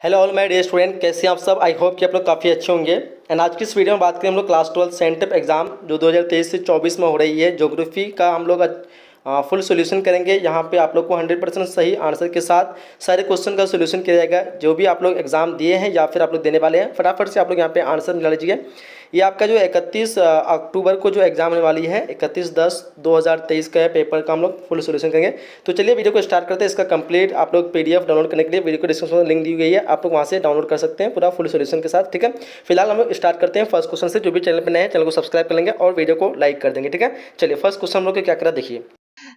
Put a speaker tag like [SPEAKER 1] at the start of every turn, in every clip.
[SPEAKER 1] Hello all my dear student, कैसे हैं आप सब। आई होप कि आप लोग काफ़ी अच्छे होंगे। एंड आज की इस वीडियो में बात करें हम लोग क्लास 12 सेंटअप एग्जाम जो 2023 से 24 में हो रही है। ज्योग्राफी का हम लोग फुल सोल्यूशन करेंगे। यहाँ पे आप लोग को 100% सही आंसर के साथ सारे क्वेश्चन का सोल्यूशन किया जाएगा। जो भी आप लोग एग्जाम दिए हैं या फिर आप लोग देने वाले हैं, फटाफट से आप लोग यहाँ पे आंसर निकाल लीजिए। ये आपका जो 31 अक्टूबर को जो एग्जाम होने वाली है, 31/10/2023 का है पेपर का, हम लोग फुल सोल्यूशन करेंगे। तो चलिए वीडियो को स्टार्ट करते हैं। इसका कंप्लीट आप लोग पीडीएफ डाउनलोड करने के लिए वीडियो को डिस्क्रिप्शन में लिंक दी गई है, आप लोग वहाँ से डाउनलोड कर सकते हैं पूरा फुल सोल्यूशन के साथ। ठीक है, फिलहाल हम लोग स्टार्ट करते हैं फर्स्ट क्वेश्चन से। जो भी चैनल पर नए हैं चैनल को सब्सक्राइब कर लेंगे और वीडियो को लाइक कर देंगे। ठीक है, चलिए फर्स्ट क्वेश्चन हम लोग क्या करा देखिए।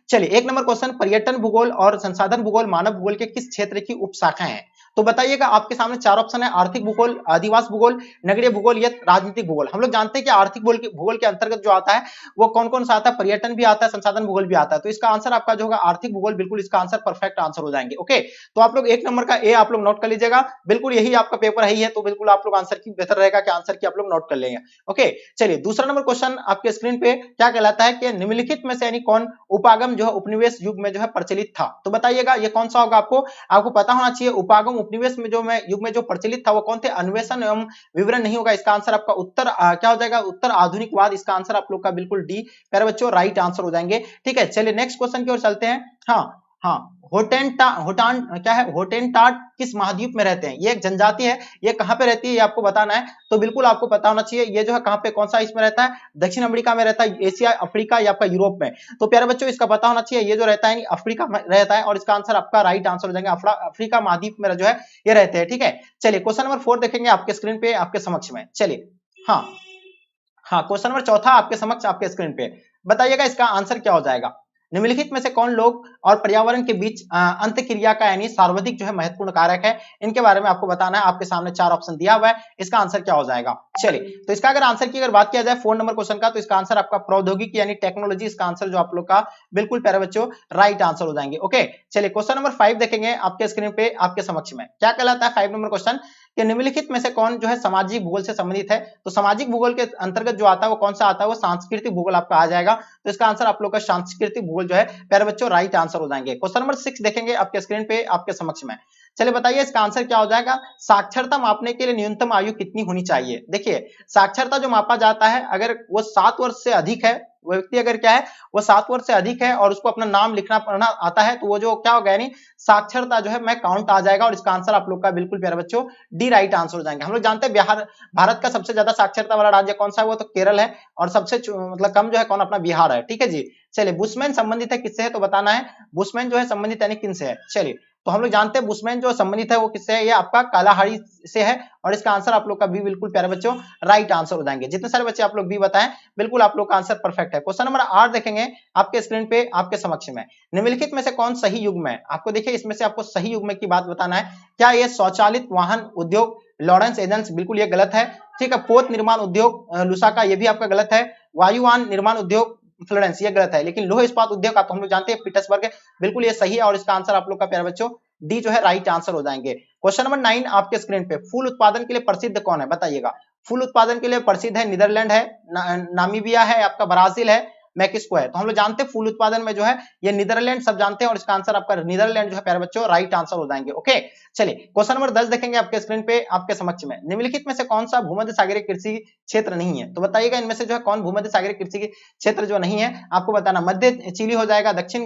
[SPEAKER 2] चलिए एक नंबर क्वेश्चन, पर्यटन भूगोल और संसाधन भूगोल मानव भूगोल के किस क्षेत्र की उपशाखाएं हैं? तो बताइएगा। आपके सामने चार ऑप्शन है: आर्थिक भूगोल, आदिवासी भूगोल, नगरीय भूगोल या राजनीतिक भूगोल। हम लोग जानते हैं कि आर्थिक भूगोल के अंतर्गत जो आता है वो कौन कौन सा आता है? पर्यटन भी आता है, संसाधन भूगोल भी आता है। तो इसका आंसर आपका जो होगा आर्थिक भूगोल, बिल्कुल इसका आंसर परफेक्ट आंसर हो जाएंगे। ओके, तो आप लोग एक नंबर का ए आप लोग नोट कर लीजिएगा। बिल्कुल यही आपका पेपर है, तो बिल्कुल आप लोग आंसर की बेहतर रहेगा कि आंसर की आप लोग नोट कर लेंगे। ओके, चलिए दूसरा नंबर क्वेश्चन आपके स्क्रीन पे क्या कहलाता है कि निम्नलिखित में से यानी कौन उपागम जो है उपनिवेश युग में जो है प्रचलित था? तो बताइएगा ये कौन सा होगा? आपको पता होना चाहिए। उपागम उपनिवेश में जो युग में जो प्रचलित था वो कौन थे? अन्वेषण एवं विवरण नहीं होगा। इसका आंसर आपका उत्तर क्या हो जाएगा? उत्तर आधुनिकवाद। इसका आंसर आप लोग का बिल्कुल डी प्यारे बच्चों राइट आंसर हो जाएंगे। ठीक है, चलिए नेक्स्ट क्वेश्चन की ओर चलते हैं। हाँ हाँ, होटेनटाट किस महाद्वीप में रहते हैं? ये एक जनजाति है, ये कहां पे रहती है ये आपको बताना है। तो बिल्कुल आपको पता होना चाहिए ये जो है कहां पे, कौन सा इसमें रहता है? दक्षिण अमेरिका में रहता है, एशिया, अफ्रीका या आपका यूरोप में। तो प्यारे बच्चों इसका पता होना चाहिए ये जो रहता है अफ्रीका में रहता है और इसका आंसर आपका राइट आंसर हो जाएगा। अफ्रीका महाद्वीप में जो है ये रहते हैं। ठीक है, चलिए क्वेश्चन नंबर 4 देखेंगे आपके स्क्रीन पे, आपके समक्ष में। चलिए हाँ हाँ, क्वेश्चन नंबर चौथा आपके समक्ष आपके स्क्रीन पे। बताइएगा इसका आंसर क्या हो जाएगा? निम्नलिखित में से कौन लोग और पर्यावरण के बीच अंत क्रिया का यानी सर्वाधिक जो है महत्वपूर्ण कारक है? इनके बारे में आपको बताना है। आपके सामने चार ऑप्शन दिया हुआ है, इसका आंसर क्या हो जाएगा? चलिए, तो इसका अगर आंसर की अगर बात किया जाए 4 नंबर क्वेश्चन का, तो इसका आंसर आपका प्रौद्योगिकी यानी टेक्नोलॉजी। इसका आंसर जो आप लोग का बिल्कुल प्यारे बच्चों राइट आंसर हो जाएंगे। ओके, चलिए क्वेश्चन नंबर 5 देखेंगे आपके स्क्रीन पे, आपके समक्ष में क्या कहलाता है 5 नंबर क्वेश्चन कि निम्नलिखित में से कौन जो है सामाजिक भूगोल से संबंधित है? तो सामाजिक भूगोल के अंतर्गत जो आता है वो कौन सा आता है? वो सांस्कृतिक भूगोल आपका आ जाएगा। तो इसका आंसर आप लोग का सांस्कृतिक भूगोल जो है प्यारे बच्चों राइट आंसर हो जाएंगे। क्वेश्चन नंबर 6 देखेंगे आपके स्क्रीन पे, आपके समक्ष में। चलिए बताइए इसका आंसर क्या हो जाएगा? साक्षरता मापने के लिए न्यूनतम आयु कितनी होनी चाहिए? देखिए साक्षरता जो मापा जाता है अगर वो 7 वर्ष से अधिक है, वो व्यक्ति अगर क्या है वो 7 वर्ष से अधिक है और उसको अपना नाम लिखना पढ़ना आता है, तो वो जो क्या होगा यानी साक्षरता जो है मैं काउंट आ जाएगा। और इसका आंसर आप लोग का बिल्कुल प्यारे बच्चों डी राइट आंसर हो जाएंगे। हम लोग जानते हैं बिहार भारत का सबसे ज्यादा साक्षरता वाला राज्य कौन सा है? वो तो केरल है। और सबसे मतलब कम जो है कौन? अपना बिहार है। ठीक है जी, चलिए बुशमैन संबंधित है किससे है? तो बताना है बुशमैन जो है संबंधित यानी किनसे है। चलिए, तो हम लोग जानते हैं बुशमैन जो संबंधित है वो किससे है? ये आपका कालाहारी से है। और इसका आंसर आप लोग का बी बिल्कुल प्यारे बच्चों राइट आंसर हो जाएंगे। जितने सारे बच्चे आप लोग बी बताएं बिल्कुल आप लोग का आंसर परफेक्ट है। क्वेश्चन नंबर 8 देखेंगे आपके स्क्रीन पे, आपके समक्ष में। निम्नलिखित में से कौन सही युग्म है? आपको देखिए इसमें से आपको सही युग्म की बात बताना है। क्या ये स्वचालित वाहन उद्योग लॉरेंस एजेंस? बिल्कुल ये गलत है। ठीक है, पोत निर्माण उद्योग लुसाका, ये भी आपका गलत है। वायुयान निर्माण उद्योग फ्लोरेंस, ये गलत है। लेकिन लोह इस्पात उद्योग आप हम लोग जानते हैं पीटर्सबर्ग, बिल्कुल ये सही है। और इसका आंसर आप लोग का प्यारे बच्चों डी जो है राइट आंसर हो जाएंगे। क्वेश्चन नंबर 9 आपके स्क्रीन पे, फूल उत्पादन के लिए प्रसिद्ध कौन है? बताइएगा। फूल उत्पादन के लिए प्रसिद्ध है नीदरलैंड है, नामीबिया है, आपका ब्राजील है, मैक्सिको है। तो हम लोग जानते हैं फूल उत्पादन में जो है ये नीदरलैंड सब जानते हैं। और इसका आंसर आपका नीदरलैंड जो है प्यारे बच्चों राइट आंसर हो जाएंगे। ओके, चलिए क्वेश्चन नंबर 10 देखेंगे आपके स्क्रीन पे, आपके समक्ष में। निम्नलिखित में से कौन सा भूमध्य सागरीय कृषि क्षेत्र नहीं है? तो बताइएगा इनमें से जो है कौन भूमध्य सागरीय कृषि क्षेत्र जो नहीं है आपको बताना। मध्य चिली हो जाएगा, दक्षिण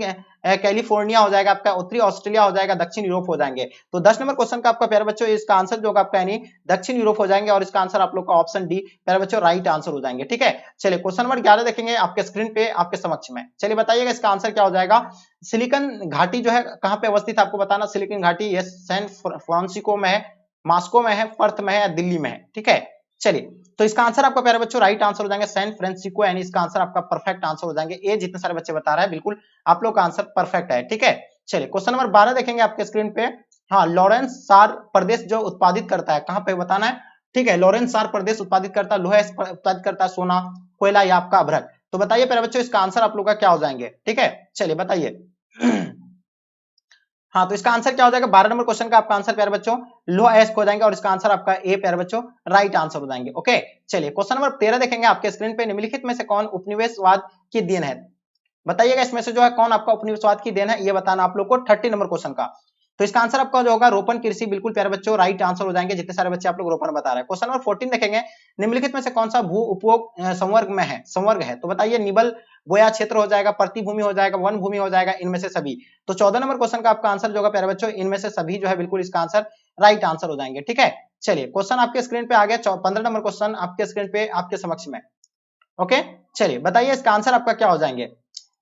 [SPEAKER 2] कैलिफोर्निया हो जाएगा, आपका उत्तरी ऑस्ट्रेलिया हो जाएगा, दक्षिण यूरोप हो जाएंगे। तो 10 नंबर क्वेश्चन का आपका प्यारे बच्चों इसका आंसर जो होगा आपका यानी दक्षिण यूरोप हो जाएंगे। और इसका आंसर आप लोग का ऑप्शन डी प्यारे बच्चों राइट आंसर हो जाएंगे। ठीक है, चलिए क्वेश्चन नंबर 11 देखेंगे आपके स्क्रीन पे, आपके समक्ष में। चलिए बताइएगा इसका आंसर क्या हो जाएगा? सिलिकन घाटी जो है कहां पे अवस्थित है आपको बताना। सिलिकन घाटी ये सैन फ्रांसिस्को में है, मॉस्को में है, पर्थ में है या दिल्ली में है? ठीक है, चलिए तो इसका आंसर आपका प्यारे बच्चों राइट आंसर हो जाएंगे सैन फ्रांसिस्को, यानी इसका आंसर आपका परफेक्ट आंसर हो जाएंगे। ये जितने सारे बच्चे बता रहे हैं बिल्कुल आप लोग का आंसर परफेक्ट है। ठीक है, चलिए क्वेश्चन नंबर 12 देखेंगे आपके स्क्रीन पे। हाँ, लॉरेंस सार प्रदेश जो उत्पादित करता है कहां पे बताना है। ठीक है, लॉरेंस सार प्रदेश उत्पादित करता है लोहा, उत्पादित करता है सोना, कोयला या आपका अभ्रक। तो बताइए प्यारे बच्चों इसका आंसर आप लोग का क्या हो जाएंगे? ठीक है, चलिए बताइए। हाँ, तो इसका आंसर क्या हो जाएगा? 12 नंबर क्वेश्चन का आपका आंसर प्यारे बच्चों लो एस हो जाएंगे। और इसका आंसर आपका ए प्यारे बच्चों राइट आंसर हो जाएंगे। ओके, चलिए क्वेश्चन नंबर 13 देखेंगे आपके स्क्रीन पे। निम्नलिखित में से कौन उपनिवेशवाद की देन है? बताइएगा इसमें से जो है कौन आपका उपनिवेशवाद की देन है, ये बताना आप लोग को। 30 नंबर क्वेश्चन का तो इसका आंसर आपका जो होगा रोपण कृषि, बिल्कुल प्यारे बच्चों राइट आंसर हो जाएंगे, जितने सारे बच्चे आप लोग रोपण बता रहे हैं। क्वेश्चन नंबर 14 देखेंगे, निम्नलिखित में से कौन सा भू उपयोग संवर्ग में है, संवर्ग है, तो बताइए निबल बोया क्षेत्र हो जाएगा, प्रतिभूमि हो जाएगा, वन भूमि हो जाएगा, इनमें से सभी। तो 14 नंबर क्वेश्चन का आपका आंसर जो होगा प्यारे बच्चों इनमें से सभी जो है बिल्कुल इसका आंसर राइट आंसर हो जाएंगे। ठीक है, चलिए क्वेश्चन आपके स्क्रीन पे आ गया, 15 नंबर क्वेश्चन आपके स्क्रीन पे आपके समक्ष में। ओके, चलिए बताइए इसका आंसर आपका क्या हो जाएंगे।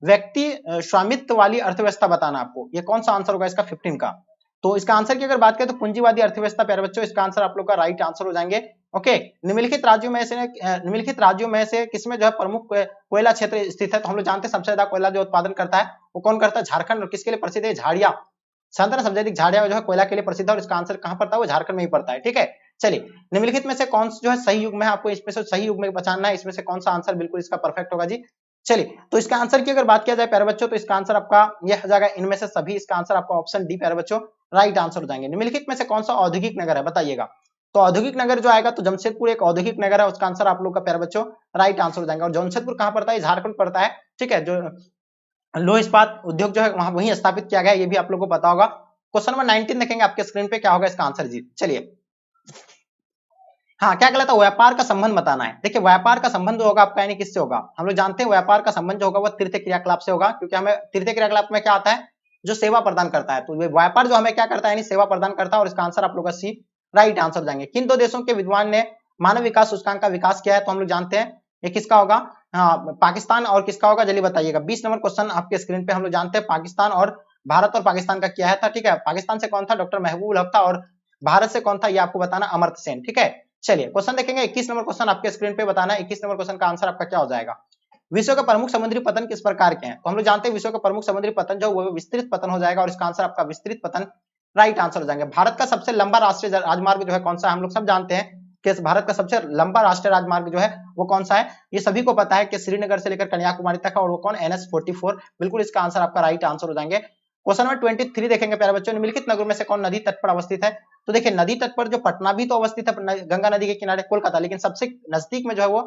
[SPEAKER 2] व्यक्ति स्वामित्व वाली अर्थव्यवस्था बताना आपको, ये कौन सा आंसर होगा इसका 15 का। तो इसका आंसर की अगर बात करें तो पूंजीवादी अर्थव्यवस्था प्यारे बच्चों इसका आंसर आप लोग का राइट आंसर हो जाएंगे। ओके, निम्नलिखित राज्यों में से किसमें जो है प्रमुख कोयला क्षेत्र स्थित है, तो हम लोग जानते हैं सबसे ज्यादा कोयला जो उत्पादन करता है वो कौन करता है, झारखंड। और किसके लिए प्रसिद्ध है, झाड़िया, संतना सब्जेक्ट झाड़िया जो है कोयला के लिए प्रसिद्ध है, और इसका आंसर कहां पड़ता है, वो झारखंड में ही पड़ता है। ठीक है, चलिए निम्नलिखित में से कौन जो है सही युग में है, आपको इसमें से सही युग में पहचानना है, इसमें से कौन सा आंसर बिल्कुल इसका परफेक्ट होगा जी। चलिए तो इसका आंसर की अगर बात किया जाए प्यारे बच्चों, तो इसका आंसर आपका यह हो जाएगा इनमें से सभी, इसका आंसर आपका ऑप्शन डी प्यारे बच्चों राइट आंसर हो जाएंगे। निम्नलिखित में से कौन सा औद्योगिक नगर है बताइएगा, तो औद्योगिक नगर जो आएगा तो जमशेदपुर एक औद्योगिक नगर है, उसका आंसर आप लोग का प्यारे बच्चों राइट आंसर हो जाएंगे। और जमशेदपुर कहां पड़ता है, झारखंड पड़ता है। ठीक है, जो लोह इस्पात उद्योग जो है वहां वहीं स्थापित किया गया, ये भी आप लोग को पता होगा। क्वेश्चन नंबर 19 देखेंगे आपके स्क्रीन पे, क्या होगा इसका आंसर जी। चलिए हाँ, क्या कहलाता है, व्यापार का संबंध बताना है। देखिए व्यापार का संबंध होगा आपका यानी किससे होगा, हम लोग जानते हैं व्यापार का संबंध जो होगा वो तृतीय क्रियाकलाप से होगा, क्योंकि हमें तृतीय क्रियाकलाप में क्या आता है, जो सेवा प्रदान करता है। तो व्यापार जो हमें क्या करता है यानी सेवा प्रदान करता है, और इसका आंसर आप लोग का सी राइट आंसर हो जाएंगे। किन दो देशों के विद्वान ने मानव विकास सूचकांक का विकास किया है, तो हम लोग जानते हैं ये किसका होगा, हाँ पाकिस्तान और किसका होगा, जल्दी बताइएगा। 20 नंबर क्वेश्चन आपके स्क्रीन पे, हम लोग जानते हैं पाकिस्तान और भारत और पाकिस्तान का क्या है था। ठीक है, पाकिस्तान से कौन था, डॉक्टर महबूब हक था, और भारत से कौन था ये आपको बताना, अमर्त्य सेन। ठीक है, चलिए क्वेश्चन देखेंगे 21 नंबर क्वेश्चन आपके स्क्रीन पे बताना है। 21 नंबर क्वेश्चन का आंसर आपका क्या हो जाएगा, विश्व का प्रमुख समुद्री पतन किस प्रकार के हैं, तो हम लोग जानते हैं विश्व का प्रमुख समुद्री पतन जो वो विस्तृत पतन हो जाएगा, और इसका आंसर आपका विस्तृत पतन राइट आंसर हो जाएंगे। भारत का सबसे लंबा राष्ट्रीय राजमार्ग जो है कौन सा है, हम लोग सब जानते हैं कि भारत का सबसे लंबा राष्ट्रीय राजमार्ग जो है वो कौन सा है, ये सभी को पता है कि श्रीनगर से लेकर कन्याकुमारी तक है, और वो कौन, NH-44, बिल्कुल इसका आंसर आपका राइट आंसर हो जाएंगे। क्वेश्चन नंबर 23 देखेंगे प्यारे बच्चों, निम्नलिखित नगरों में से कौन नदी तट पर अवस्थित है, तो देखिए नदी तट पर जो पटना भी तो अवस्थित है गंगा नदी के किनारे, कोलकाता, लेकिन सबसे नजदीक में जो है वो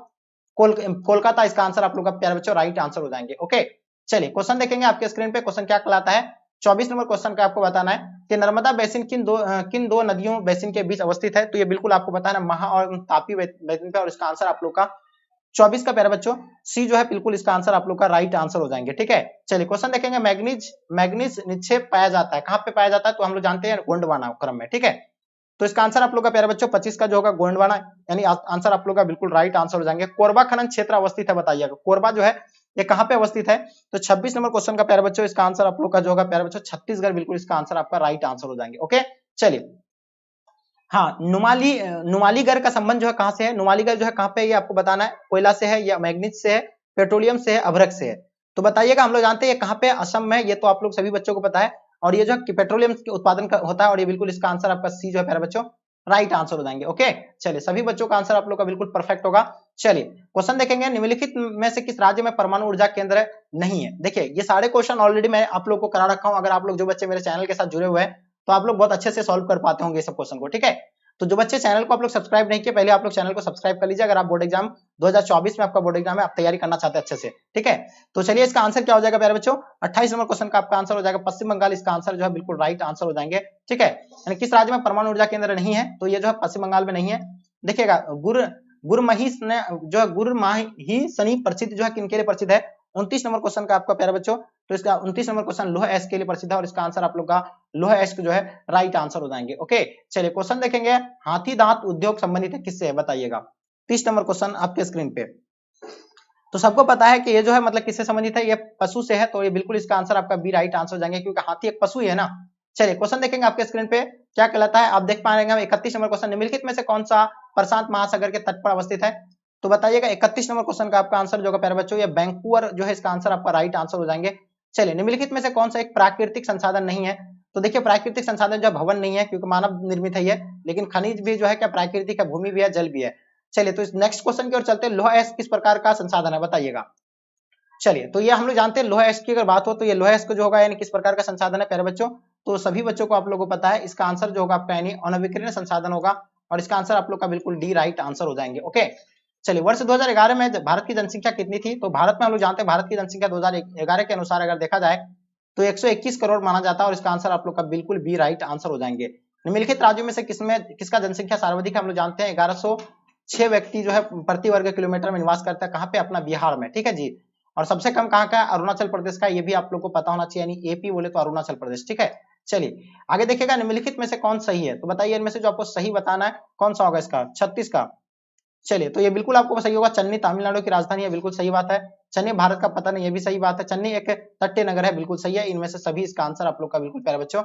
[SPEAKER 2] कोलकाता, इसका आंसर आप लोग का प्यारे बच्चों राइट आंसर हो जाएंगे। ओके, चलिए क्वेश्चन देखेंगे आपके स्क्रीन पे, क्वेश्चन क्या कहलाता है। 24 नंबर क्वेश्चन का आपको बताना है कि नर्मदा बेसिन किन दो नदियों बेसिन के बीच अवस्थित है, तो ये बिल्कुल आपको बताना है महा और तापी बेसिन पे, और इसका आंसर आप लोग का 24 का प्यारे बच्चों सी जो है बिल्कुल इसका आंसर आप लोग का राइट आंसर हो जाएंगे। ठीक है, चलिए क्वेश्चन देखेंगे, मैग्नीज निक्षेप पाया जाता है, कहां पे पाया जाता है, तो हम लोग जानते हैं गोंडवाना क्रम में। ठीक है, तो इसका आंसर आप लोग का प्यारे बच्चों 25 का जो होगा गोंडवाना, यानी आंसर आप लोग का बिल्कुल राइट आंसर हो जाएंगे। कोरबा खनन क्षेत्र अवस्थित है, बताइएगा कोरबा जो है ये कहां पे अवस्थित है, तो 26 नंबर क्वेश्चन का प्यारे बच्चों इसका आंसर आप लोग का जो होगा प्यारे बच्चों छत्तीसगढ़, बिल्कुल इसका आंसर आपका राइट आंसर हो जाएंगे। ओके, चलिए हाँ, नुमालीगढ़ का संबंध जो है कहां से है, नुमालीगढ़ जो है कहां पे, ये आपको बताना है, कोयला से है या मैग्नीज से है, पेट्रोलियम से है, अभ्रक से है, तो बताइएगा। हम लोग जानते हैं ये कहां पे, असम में, ये तो आप लोग सभी बच्चों को पता है, और ये जो पेट्रोलियम के उत्पादन का होता है, और ये बिल्कुल इसका आंसर आपका सी जो है प्यारे बच्चों राइट आंसर हो जाएंगे। ओके, चलिए सभी बच्चों का आंसर आप लोग का बिल्कुल परफेक्ट होगा। चलिए क्वेश्चन देखेंगे, निम्नलिखित में से किस राज्य में परमाणु ऊर्जा केंद्र नहीं है। देखिए ये सारे क्वेश्चन ऑलरेडी मैं आप लोग को करा रखा हूं, अगर आप लोग जो बच्चे मेरे चैनल के साथ जुड़े हुए हैं तो आप लोग बहुत अच्छे से सॉल्व कर पाते होंगे सब क्वेश्चन को। ठीक है, तो जो बच्चे चैनल को आप लोग सब्सक्राइब नहीं किए, पहले आप लोग चैनल को सब्सक्राइब कर लीजिए, अगर आप बोर्ड एग्जाम 2024 में आपका बोर्ड एग्जाम है, आप तैयारी करना चाहते हैं अच्छे से। ठीक है, तो चलिए इसका आंसर क्या हो जाएगा प्यारे बच्चों, 28 नंबर क्वेश्चन का आपका आंसर हो जाएगा पश्चिम बंगाल, इसका आंसर जो है बिल्कुल राइट आंसर हो जाएंगे। ठीक है, यानी किस राज्य में परमाणु ऊर्जा केंद्र नहीं है, तो ये जो है पश्चिम बंगाल में नहीं है। देखिएगा गुरमही जो है गुरमाही सनी प्रसिद्ध जो है किनके लिए प्रसिद्ध है, 29 नंबर क्वेश्चन का आपका प्यारे बच्चों, तो इसका 29 नंबर क्वेश्चन लोह एश के लिए प्रसिद्ध है, और इसका आंसर आप लोग का लोह एश जो है राइट आंसर हो जाएंगे। ओके, चलिए क्वेश्चन देखेंगे, हाथी दांत उद्योग संबंधित है किससे है, बताइएगा। 30 नंबर क्वेश्चन आपके स्क्रीन पे, तो सबको पता है कि ये जो है मतलब किससे संबंधित है, ये पशु से है, तो ये बिल्कुल इसका आंसर आपका बी राइट आंसर हो जाएंगे, क्योंकि हाथी एक पशु ही है ना। चलिए क्वेश्चन देखेंगे आपके स्क्रीन पे, क्या कहलाता है, आप देख पाएंगे 31 नंबर क्वेश्चन, निम्नलिखित में से कौन सा प्रशांत महासागर के तट पर अवस्थित है, तो बताइएगा। 31 नंबर क्वेश्चन का आपका आंसर जो है प्यारे बच्चों, ये वैंकूवर जो है इसका आंसर आपका राइट आंसर हो जाएंगे। चलिए निम्नलिखित में से कौन सा एक प्राकृतिक संसाधन नहीं है, तो देखिए प्राकृतिक संसाधन जो भवन नहीं है, क्योंकि मानव निर्मित है ये, लेकिन खनिज भी जो है क्या प्राकृतिक है, भूमि भी है, जल भी है। चलिए तो इस नेक्स्ट क्वेश्चन की ओर चलते हैं, लोहा एश किस प्रकार का संसाधन है, बताइएगा। चलिए तो ये हम लोग जानते हैं लोहा एश की अगर बात हो तो ये लोहा एश को जो होगा यानी किस प्रकार का संसाधन है प्यारे बच्चों, तो सभी बच्चों को आप लोगों को पता है, इसका आंसर जो होगा आपका यानी अनविकीर्ण संसाधन होगा, और इसका आंसर आप लोग का बिल्कुल डी राइट आंसर हो जाएंगे। ओके, चलिए वर्ष 2011 में भारत की जनसंख्या कितनी थी, तो भारत में हम लोग जानते हैं भारत की जनसंख्या 2011 के अनुसार अगर देखा जाए तो 121 करोड़ माना जाता है और इसका आंसर आप लोग का बिल्कुल बी राइट आंसर हो जाएंगे। निम्नलिखित राज्यों में से किसका जनसंख्या सर्वाधिक है? हम लोग जानते हैं 1106 व्यक्ति जो है प्रति वर्ग किलोमीटर में निवास करता है। कहाँ पे? अपना बिहार में, ठीक है जी। और सबसे कम कहाँ का है? अरुणाचल प्रदेश का। ये भी आप लोग को पता होना चाहिए, यानी एपी बोले तो अरुणाचल प्रदेश, ठीक है। चलिए आगे देखिएगा, निम्नलिखित में से कौन सही है? तो बताइए इनमें से जो आपको सही बताना है कौन सा होगा इसका? 36 का। चलिए तो ये बिल्कुल आपको सही होगा। चेन्नई तमिलनाडु की राजधानी है, बिल्कुल सही बात है। चेन्नई भारत का पता नहीं, ये भी सही बात है। चेन्नई एक तटीय नगर है, बिल्कुल सही है। इनमें से सभी इसका आंसर आप लोग का बिल्कुल प्यारे बच्चों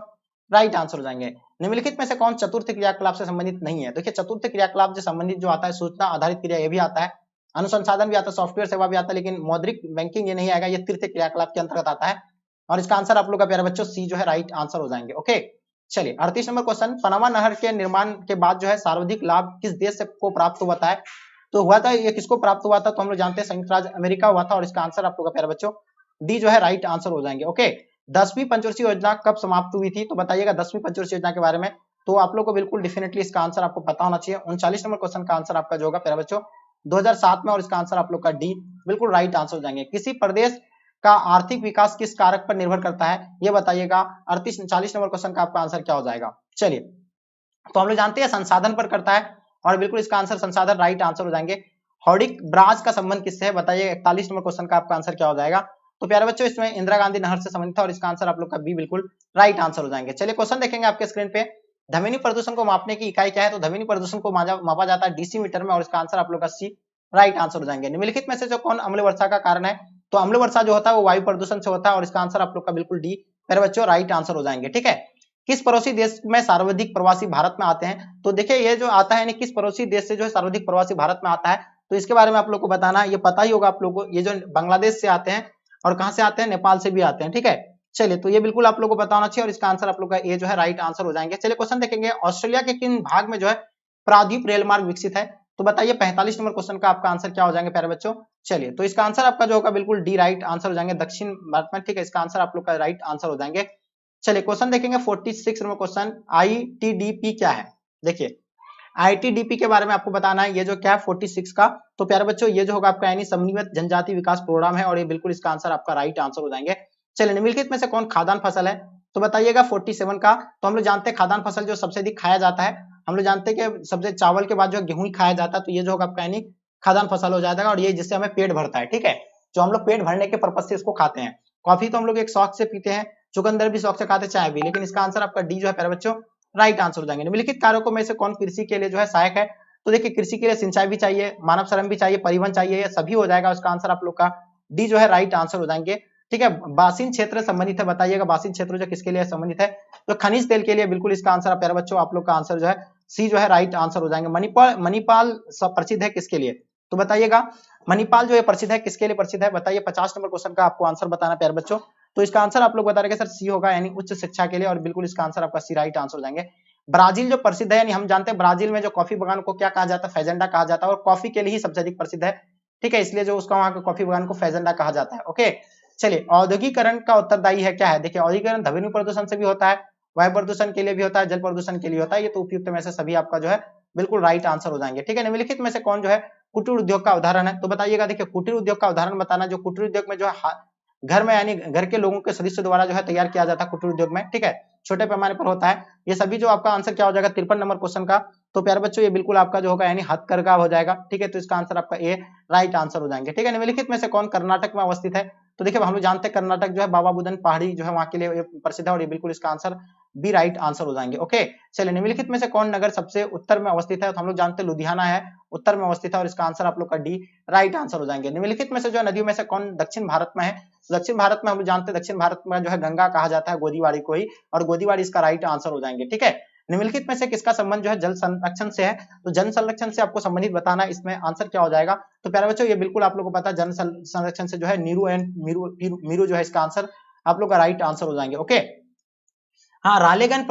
[SPEAKER 2] राइट आंसर हो जाएंगे। निम्नलिखित में से कौन चतुर्थ क्रियाकलाप से संबंधित नहीं है? देखिए चतुर्थ क्रियाकलाप से संबंधित जो आता है सूचना आधारित क्रिया, ये भी आता है, अनुसंधान भी आता है, सॉफ्टवेयर सेवा भी आता है, लेकिन मौद्रिक बैंकिंग ये नहीं आएगा, ये तृतीय क्रियाकलाप के अंतर्गत आता है। और इसका आंसर आप लोग का प्यारे बच्चों सी जो है राइट आंसर हो जाएंगे। ओके चलिए 38 नंबर क्वेश्चन, पनामा नहर के निर्माण के बाद जो है सर्वाधिक लाभ किस देश को प्राप्त हुआ था? तो हुआ था, ये किसको प्राप्त हुआ था? तो हम लोग जानते हैं संयुक्त राज्य अमेरिका हुआ था और इसका आंसर आप लोग का प्यारे बच्चों डी जो है राइट आंसर हो जाएंगे। ओके 10वीं पंचवर्षीय योजना कब समाप्त हुई थी? तो बताइएगा 10वीं पंचवर्षीय योजना के बारे में। तो आप लोग को बिल्कुल डेफिनेटली इसका आंसर आपको पता होना चाहिए। 39 नंबर क्वेश्चन का आंसर आपका जो होगा प्यारे बच्चों 2007 में, और इसका आंसर आप लोग का डी बिल्कुल राइट आंसर हो जाएंगे। किसी प्रदेश का आर्थिक विकास किस कारक पर निर्भर करता है? ये बताइएगा। 40 नंबर क्वेश्चन का आपका आंसर क्या हो जाएगा? चलिए तो हम लोग जानते हैं संसाधन पर करता है और बिल्कुल इसका आंसर संसाधन राइट आंसर हो जाएंगे। हॉडिक ब्राज का संबंध किससे है? बताइए 41 नंबर क्वेश्चन का आपका आंसर क्या हो जाएगा? तो प्यारे बच्चों इसमें इंदिरा गांधी नहर से संबंधित है और इसका आंसर आप लोग का बी बिल्कुल राइट आंसर हो जाएंगे। चलिए क्वेश्चन देखेंगे आपके स्क्रीन पे, ध्वनि प्रदूषण को मापने की इकाई क्या है? तो ध्वनि प्रदूषण को मापा जाता है डीसीमीटर में और इसका आंसर आप लोग का सी राइट आंसर हो जाएंगे। निम्नलिखित में से जो कौन अम्ल वर्षा का कारण है? तो अम्ल वर्षा जो होता है वो वायु प्रदूषण से होता है और इसका आंसर आप लोग का बिल्कुल डी प्यारे बच्चों राइट आंसर हो जाएंगे। ठीक है, किस पड़ोसी देश में सर्वाधिक प्रवासी भारत में आते हैं? तो देखिए ये जो आता है किस पड़ोसी देश से जो है सर्वाधिक प्रवासी भारत में आता है, तो इसके बारे में आप लोग को बताना है। ये पता ही होगा आप लोग को, ये जो बांग्लादेश से आते हैं और कहां से आते हैं? नेपाल से भी आते हैं। ठीक है, चलिए तो ये बिल्कुल आप लोग को पता होना चाहिए और इसका आंसर आप लोग का ए जो है राइट आंसर हो जाएंगे। चलिए क्वेश्चन देखेंगे, ऑस्ट्रेलिया के किन भाग में जो है प्रायद्वीप रेल मार्ग विकसित है? तो बताइए 45 नंबर क्वेश्चन का आपका आंसर क्या हो जाएंगे प्यारे बच्चों? चलिए तो इसका आंसर आपका जो होगा बिल्कुल डी राइट आंसर हो जाएंगे, दक्षिण भारत में। ठीक है, इसका आंसर आप लोग का राइट आंसर हो जाएंगे। चलिए क्वेश्चन देखेंगे 46 नंबर क्वेश्चन, आईटीडीपी क्या है? देखिए आईटीडीपी के बारे में आपको बताना है। ये जो क्या है 46 का, तो प्यारे बच्चों ये जो होगा आपका यानी समन्वित जनजाति विकास प्रोग्राम है और ये बिल्कुल इसका आंसर आपका राइट आंसर हो जाएंगे। चलिए निम्नलिखित में से कौन खाद्यान्न फसल है? तो बताइएगा 47 का। तो हम लोग जानते हैं खाद्यान्न फसल जो सबसे अधिक खाया जाता है, हम लोग जानते हैं कि सबसे चावल के बाद जो गेहूं ही खाया जाता है, तो ये जो होगा आपका यानी खाद्यान्न फसल हो जाएगा और ये जिससे हमें पेट भरता है। ठीक है, जो हम लोग पेट भरने के पर्पज से इसको खाते हैं। कॉफी तो हम लोग एक शौक से पीते हैं, चुकंदर भी शौक से खाते हैं, चाय भी, लेकिन इसका आंसर आपका डी जो है प्यारे बच्चों राइट आंसर हो जाएंगे। निम्नलिखित कारकों में से कौन कृषि के लिए जो है सहायक है? तो देखिए कृषि के लिए सिंचाई भी चाहिए, मानव श्रम भी चाहिए, परिवहन चाहिए, ये सभी हो जाएगा। उसका आंसर आप लोग का डी जो है राइट आंसर हो जाएंगे। ठीक है, बासिन क्षेत्र संबंधित है, बताइएगा बासिन क्षेत्र जो किसके लिए संबंधित है? तो खनिज तेल के लिए बिल्कुल इसका आंसर प्यारे बच्चों आप लोग का आंसर जो है सी जो है राइट आंसर हो जाएंगे। मणिपाल प्रसिद्ध है किसके लिए? तो बताइएगा मणिपाल जो है प्रसिद्ध है किसके लिए प्रसिद्ध है? बताइए 50 नंबर क्वेश्चन का आपको आंसर बताना प्यारे बच्चों। तो इसका आंसर आप लोग बता रहे सर सी होगा, यानी उच्च शिक्षा के लिए, और बिल्कुल इसका आंसर आपका सी राइट आंसर हो जाएंगे। ब्राजील जो प्रसिद्ध है, यानी हम जानते हैं ब्राजील में जो कॉफी बगान को क्या कहा जाता है? फेजेंडा कहा जाता है और कॉफी के लिए ही सबसे अधिक प्रसिद्ध है। ठीक है, इसलिए जो उसका वहां के कॉफी बगान को फेजेंडा कहा जाता है। ओके चलिए औद्योगिकरण का उत्तरदायी है क्या है? देखिए औद्योगिकरण ध्वनि प्रदूषण से भी होता है, वायु प्रदूषण के लिए भी होता है, जल प्रदूषण के लिए होता है। ये तो उपयुक्त में से सभी आपका जो है बिल्कुल राइट आंसर हो जाएंगे। ठीक है, निम्नलिखित में से कौन जो है कुटीर उद्योग का उदाहरण है? तो बताइएगा। देखिए कुटीर उद्योग का उदाहरण बताना, जो कुटीर उद्योग में जो है घर में यानी घर के लोगों के सदस्य द्वारा जो है तैयार किया जाता है कुटीर उद्योग में। ठीक है, छोटे पैमाने पर होता है। ये सभी जो आपका आंसर क्या हो जाएगा 53 नंबर क्वेश्चन का? तो प्यारे बच्चों ये बिल्कुल आपका जो होगा यानी हथकरघा हो जाएगा। ठीक है, तो इसका आंसर आपका ए राइट आंसर हो जाएंगे। ठीक है, निम्नलिखित में से कौन कर्नाटक में अवस्थित है? तो देखिए हम लोग जानते हैं कर्नाटक जो है बाबा बुदन पहाड़ी जो है वहां के लिए प्रसिद्ध है और ये बिल्कुल इसका आंसर बी राइट आंसर हो जाएंगे। ओके चलिए निम्नलिखित में से कौन नगर सबसे उत्तर में अवस्थित है? तो हम लोग जानते हैं लुधियाना है उत्तर में अवस्थित है और इसका आंसर आप लोग का डी राइट आंसर हो जाएंगे। निम्नलिखित में से जो नदियों में से कौन दक्षिण भारत में है? दक्षिण भारत में हम लोग जानते हैं दक्षिण भारत में जो है गंगा कहा जाता है गोदीवाड़ी को ही, और गोदीवाड़ी इसका राइट आंसर हो जाएंगे। ठीक है, निम्नलिखित में से किसका संबंध जो है जल संरक्षण से है? तो जल संरक्षण से आपको संबंधित बताना है, इसमें आंसर क्या हो जाएगा? तो प्यारे बच्चों ये बिल्कुल आप लोग को पता है, जल संरक्षण से जो है नीरू एंड मीरू जो है इसका आंसर आप लोग का राइट आंसर हो जाएंगे। ओके हाँ, रालेगन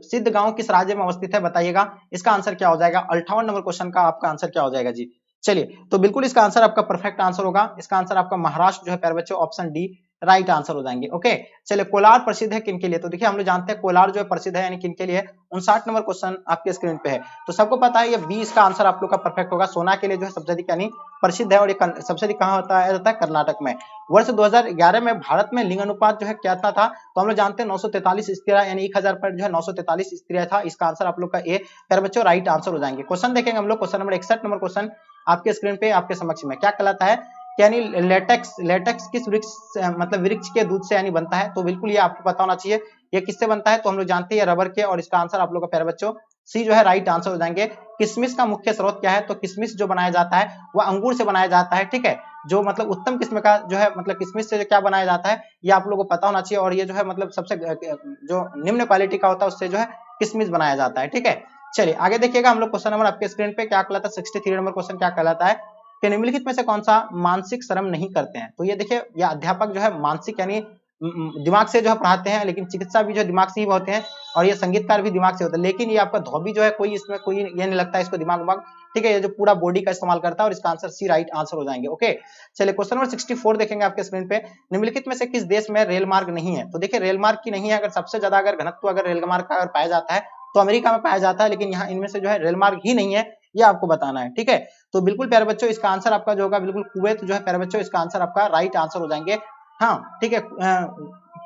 [SPEAKER 2] सिद्ध गांव किस राज्य में अवस्थित है? बताइएगा, इसका आंसर क्या हो जाएगा? 58 नंबर क्वेश्चन का आपका आंसर क्या हो जाएगा जी? चलिए तो बिल्कुल इसका आंसर आपका परफेक्ट आंसर होगा। इसका आंसर आपका महाराष्ट्र जो है प्यारे बच्चों ऑप्शन डी राइट आंसर हो जाएंगे। ओके, चलिए कोलार प्रसिद्ध है किन के लिए? तो देखिए हम लोग जानते हैं कोलार जो है प्रसिद्ध है यानी किन के लिए? 59 नंबर क्वेश्चन आपके स्क्रीन पे है। तो सबको पता है ये 20 का आंसर आप लोग का परफेक्ट होगा। सोना के लिए जो है सबसे अधिक यानी प्रसिद्ध है और ये सबसे अधिक कहाँ होता है कर्नाटक में। वर्ष 2011 में भारत में लिंग अनुपात जो है क्या था? तो हम लोग जानते हैं 943 स्त्रियां यानी 1000 पर जो है 943 स्त्रियां था। इसका आंसर आप लोग का ए प्यारे बच्चों राइट आंसर हो जाएंगे। क्वेश्चन देखेंगे हम लोग, क्वेश्चन नंबर 61 नंबर क्वेश्चन आपके स्क्रीन पे आपके समक्ष में क्या कहलाता है? यानी लेटेक्स किस वृक्ष मतलब वृक्ष के दूध से यानी बनता है? तो बिल्कुल ये आपको पता होना चाहिए ये किससे बनता है। तो हम लोग जानते हैं रबर के, और इसका आंसर आप लोग का प्यारे बच्चों सी जो है राइट आंसर हो जाएंगे। किशमिश का मुख्य स्रोत क्या है? तो किशमिश जो बनाया जाता है वह अंगूर से बनाया जाता है। ठीक है, जो मतलब उत्तम किस्म का जो है मतलब किशमिश से जो क्या बनाया जाता है ये आप लोगों को पता होना चाहिए। और ये जो है मतलब सबसे जो निम्न क्वालिटी का होता है उससे जो है किशमिश बनाया जाता है। ठीक है, चलिए आगे देखिएगा हम लोग क्वेश्चन नंबर आपके स्क्रीन पे क्या कहलाता है? 63 नंबर क्वेश्चन क्या कहलाता है कि निम्नलिखित में से कौन सा मानसिक श्रम नहीं करते हैं? तो ये देखिए ये अध्यापक जो है मानसिक यानी दिमाग से जो है पढ़ाते हैं, लेकिन चिकित्सा भी जो दिमाग से ही होते हैं, और ये संगीतकार भी दिमाग से होते हैं। लेकिन ये आपका धोबी जो है कोई इसमें कोई ये नहीं लगता है इसको दिमाग। ठीक है, ये जो पूरा बॉडी का इस्तेमाल करता है, और इसका आंसर सी राइट आंसर हो जाएंगे। ओके, चलिए क्वेश्चन नंबर 64 देखेंगे आपके स्क्रीन पे। निम्नलिखित में से किस देश में रेल मार्ग नहीं है? तो देखिए रेल मार्ग की नहीं है, अगर सबसे ज्यादा अगर घनत्व अगर रेल मार्ग का अगर पाया जाता है तो अमेरिका में पाया जाता है, लेकिन यहाँ इनमें से जो है रेल मार्ग ही नहीं है, ये आपको बताना है। ठीक है, तो बिल्कुल प्यारे बच्चों इसका आंसर आपका जो होगा बिल्कुल कुवैत जो है प्यारे बच्चों इसका आंसर आपका राइट आंसर हो जाएंगे। हाँ ठीक है,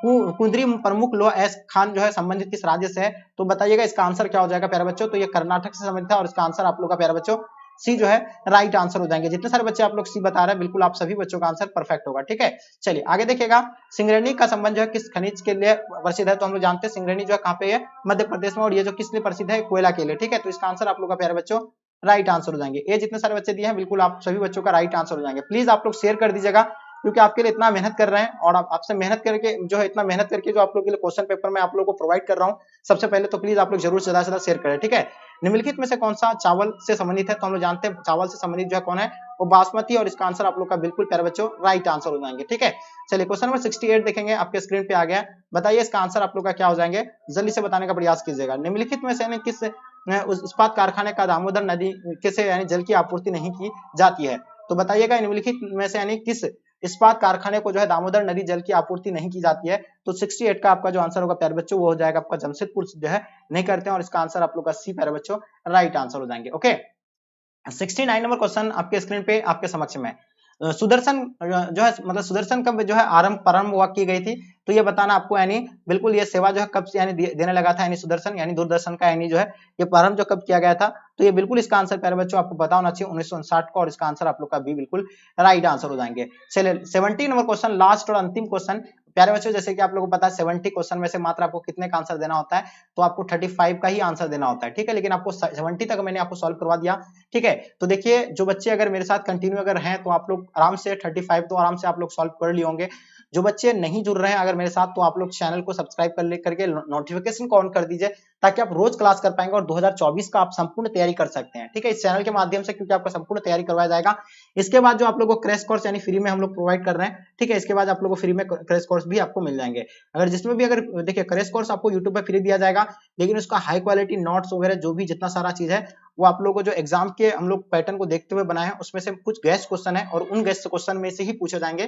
[SPEAKER 2] कुंदरी प्रमुख लोह एस खान जो है संबंधित किस राज्य से है? तो बताइएगा इसका आंसर क्या हो जाएगा प्यारे बच्चों? तो ये कर्नाटक से संबंधित है, और इसका आंसर आप लोग का प्यारे बच्चों सी जो है राइट आंसर हो जाएंगे। जितने सारे बच्चे आप लोग सी बता रहे हैं बिल्कुल आप सभी बच्चों का आंसर परफेक्ट होगा। ठीक है, चलिए आगे देखिएगा सिंगरेणी का संबंध जो है किस खनिज के लिए प्रसिद्ध है? तो हम लोग जानते हैं सिंगरेणी जो है कहाँ पे है? मध्य प्रदेश में, और ये जो किस लिए प्रसिद्ध है? कोयला के लिए। ठीक है, तो इसका आंसर आप लोग का प्यारे बच्चों राइट आंसर हो जाएंगे। ये जितने सारे बच्चे दिए हैं बिल्कुल आप सभी बच्चों का राइट आंसर हो जाएंगे। प्लीज आप लोग शेयर कर दीजिएगा, क्योंकि आपके लिए इतना मेहनत कर रहे हैं, और आपसे मेहनत करके जो है इतना मेहनत करके जो आप लोग के लिए क्वेश्चन पेपर मैं आप लोगों को प्रोवाइड कर रहा हूँ, सबसे पहले तो प्लीज आप लोग जरूर से ज्यादा शेयर करें। ठीक है, निम्नलिखित में से कौन सा चावल से संबंधित है? तो हम लोग जानते हैं चावल से संबंधित जो है कौन है? वो बासमती, और इसका आंसर आप लोग का बिल्कुल प्यारे बच्चों राइट आंसर हो जाएंगे। ठीक है, चलिए क्वेश्चन नंबर 68 देखेंगे आपके स्क्रीन पे आ गया। बताइए इसका आंसर आप लोग का क्या हो जाएंगे? जल्दी से बताने का प्रयास कीजिएगा। निम्नलिखित में से किस उस इस्पात कारखाने का दामोदर नदी के से यानी जल की आपूर्ति नहीं की जाती है? तो बताइएगा निम्नलिखित में से यानी किस इस्पात कारखाने को जो है दामोदर नदी जल की आपूर्ति नहीं की जाती है? तो 68 का आपका जो आंसर होगा प्यारे बच्चों वो हो जाएगा आपका जमशेदपुर जो है नहीं करते हैं, और इसका आंसर आप लोग का सी प्यारे बच्चों राइट आंसर हो जाएंगे। ओके, 69 नंबर क्वेश्चन आपके स्क्रीन पे आपके समक्ष में सुदर्शन जो है मतलब सुदर्शन कब जो है प्रारंभ हुआ की गई थी? तो ये बताना आपको, यानी बिल्कुल ये सेवा जो है कब से यानी देने लगा था, यानी सुदर्शन यानी दूरदर्शन का यानी जो है ये प्रारंभ जो कब किया गया था? तो ये बिल्कुल इसका आंसर प्यारे बच्चों आपको पता होना चाहिए 1959 को, और इसका आंसर आप लोग का भी बिल्कुल राइट आंसर हो जाएंगे। चलिए 70 नंबर क्वेश्चन लास्ट और अंतिम क्वेश्चन प्यारे बच्चों, जैसे कि आप लोगों को पता है 70 क्वेश्चन में से मात्र आपको कितने का आंसर देना होता है? तो आपको 35 का ही आंसर देना होता है। ठीक है, लेकिन आपको 70 तक मैंने आपको सॉल्व करवा दिया। ठीक है, तो देखिए जो बच्चे अगर मेरे साथ कंटिन्यू अगर हैं तो आप लोग आराम से 35 तो आराम से आप लोग सॉल्व कर लिए होंगे। जो बच्चे नहीं जुड़ रहे हैं अगर मेरे साथ, तो आप लोग चैनल को सब्सक्राइब कर करके नोटिफिकेशन को ऑन कर दीजिए, ताकि आप रोज क्लास कर पाएंगे और 2024 का आप संपूर्ण तैयारी कर सकते हैं। ठीक है, इस चैनल के माध्यम से, क्योंकि आपका संपूर्ण तैयारी करवाया जाएगा। इसके बाद जो आप लोगों को क्रैश कोर्स यानी फ्री में हम लोग प्रोवाइड कर रहे हैं। ठीक है, इसके बाद आप लोगों को फ्री में क्रैश कोर्स भी आपको मिल जाएंगे। अगर जिसमें भी अगर देखिए क्रैश कोर्स आपको यूट्यूब पे फ्री दिया जाएगा, लेकिन उसका हाई क्वालिटी नोट्स वगैरह जो भी जितना सारा चीज है वो आप लोगों को जो एग्जाम के हम लोग पैटर्न को देखते हुए बनाए हैं, उसमें से कुछ गेस्ट क्वेश्चन है और उन गेस्ट क्वेश्चन में से ही पूछे जाएंगे।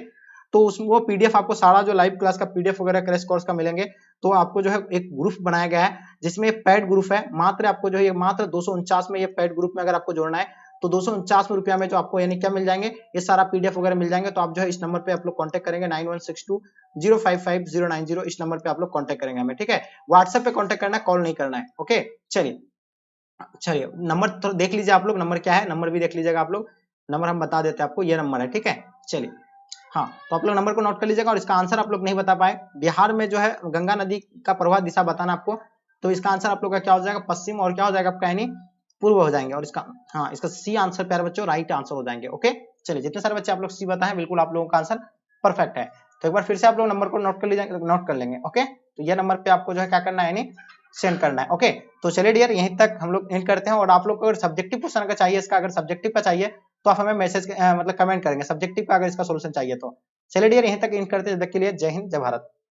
[SPEAKER 2] तो उसमें वो पीडीएफ आपको सारा जो लाइव क्लास का पीडीएफ वगैरह क्रैश कोर्स का मिलेंगे। तो आपको जो है एक ग्रुप बनाया गया है जिसमें पेड ग्रुप है, मात्र आपको जो है मात्र 249 में ये पेड ग्रुप में अगर आपको जोड़ना है तो 249 रुपया में जो आपको यानी क्या मिल जाएंगे, ये सारा पीडीएफ वगैरह मिल जाएंगे। तो आप जो है इस नंबर पे आप लोग कांटेक्ट करेंगे 9162055090, इस नंबर पे आप लोग कांटेक्ट करेंगे हमें। ठीक है, व्हाट्सएप पे कांटेक्ट करना है, कॉल नहीं करना है। ओके, चलिए नंबर तो देख लीजिए आप लोग, नंबर क्या है नंबर भी देख लीजिएगा आप लोग, नंबर हम बता देते हैं आपको, ये नंबर है। ठीक है, चलिए हाँ, तो आप लोग नंबर को नोट कर लीजिएगा। और इसका आंसर आप लोग नहीं बता पाए, बिहार में जो है गंगा नदी का प्रवाह दिशा बताना आपको, तो इसका आंसर आप लोग का क्या हो जाएगा? पश्चिम, और क्या हो जाएगा आपका यानी पूर्व हो जाएंगे। और इसका हाँ इसका सी आंसर प्यारे बच्चों राइट आंसर हो जाएंगे। ओके, चलिए जितने सारे बच्चे आप लोग सी बताएं बिल्कुल आप लोगों का आंसर परफेक्ट है। तो एक बार फिर से आप लोग नंबर को नोट कर लीजिए, नोट कर लेंगे। ओके, तो ये नंबर पे आपको जो है क्या करना है यानी सेंड करना है। ओके, तो चलिए डियर यहीं तक हम लोग एंड करते हैं। और आप लोग को अगर सब्जेक्टिव क्वेश्चन का चाहिए, इसका अगर सब्जेक्टिव का चाहिए तो आप हमें मैसेज मतलब कमेंट करेंगे सब्जेक्टिव का अगर इसका सोल्यूशन चाहिए तो। चलिए डियर यहीं तक एंड करते हैं, जब तक के लिए जय हिंद जय भारत।